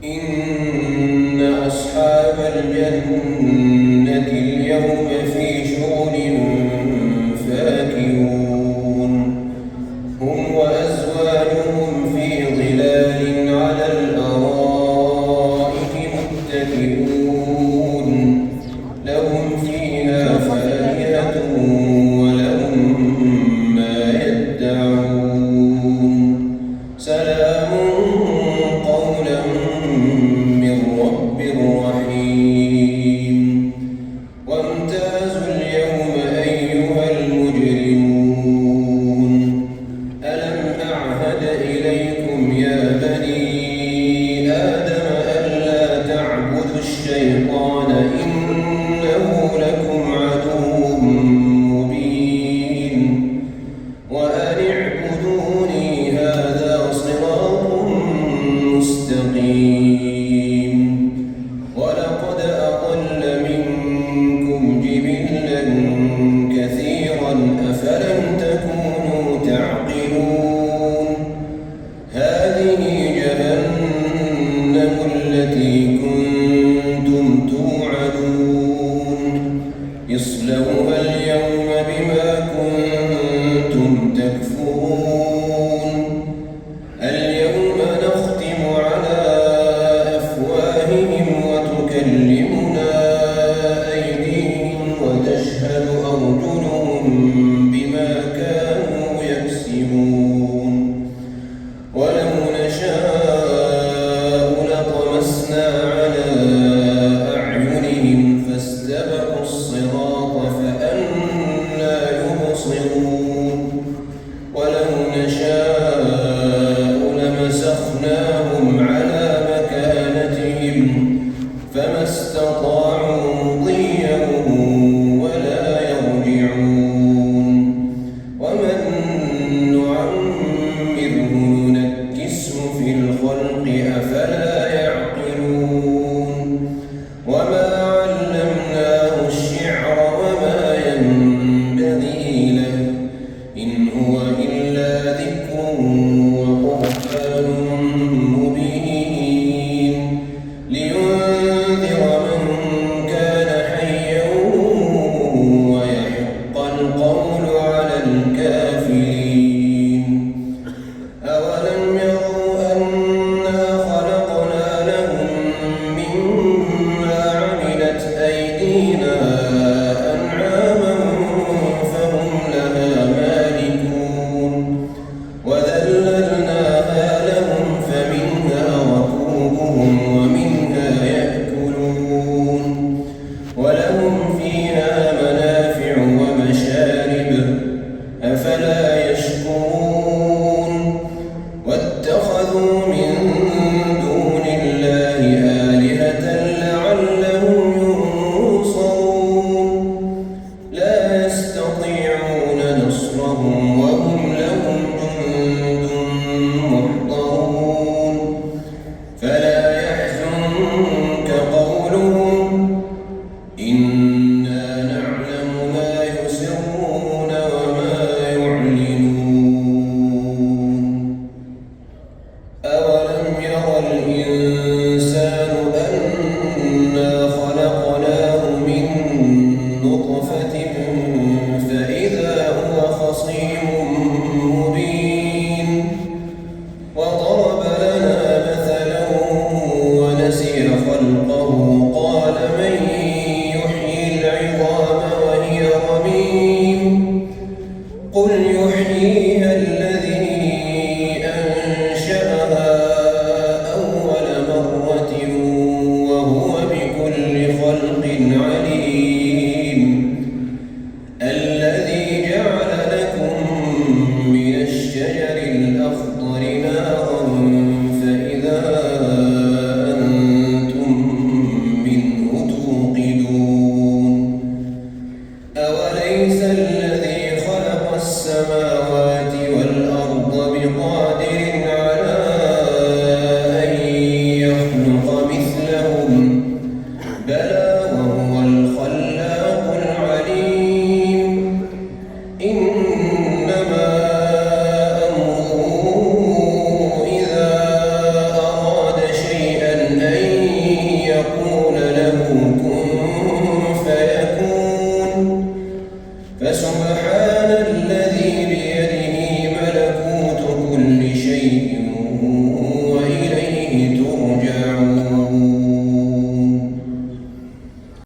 إن أصحاب الجنة اليوم في شغل فاكهون هم وأزواجهم في ظلال على الأرائك متكئون لهم فيها فاكهة ولهم ما يدعون سلام قولا من رب رحيم وامتازوا اليوم أيها المجرمون ألم أعهد إليكم يا بني آدم ألا تعبدوا الشيطان إنه لكم عدو مبين وأن اعبدوني هذا صراط مستقيم ولقد أضل منكم جبلا كثيرا أفلم تكونوا تعقلون هذه جهنم التي كنتم توعدون اصلوها اليوم بما كنتم تكفرون اليوم نختم على أفواههم وتكلمنا أيديهم وتشهد أرجلهم بما كانوا يكسبون ولو نشاء لطمسنا على أعينهم فاستبقوا الصراط فأنى يبصرون ولو نشاء لمسخناهم على مكانتهم فما استطاعوا مضيا ولا يرجعون ومن نعمره ننكسه في الخلق أفلا يعقلون وما علمناه الشعر وما ينبغي له إن هو إلا ذكر وقرآن مبين لينذر من كان حيا ويحق القول على الكافرين أولم يروا أنا خلقنا لهم مما عملت أيدينا أنعاما فهم لها مالكون وذللناها لهم فمنها ركوبهم ومنها يأكلون ولهم فيها منافع ومشارب أفلا يشكرون واتخذوا من دون الله آلهة لعلهم ينصرون لا يستطيعون نصرهم وهم لهم جند محضرون فلا يحزنك قولهم إنا نعلم ما يسرون وما يعلنون أولم ير الإنسان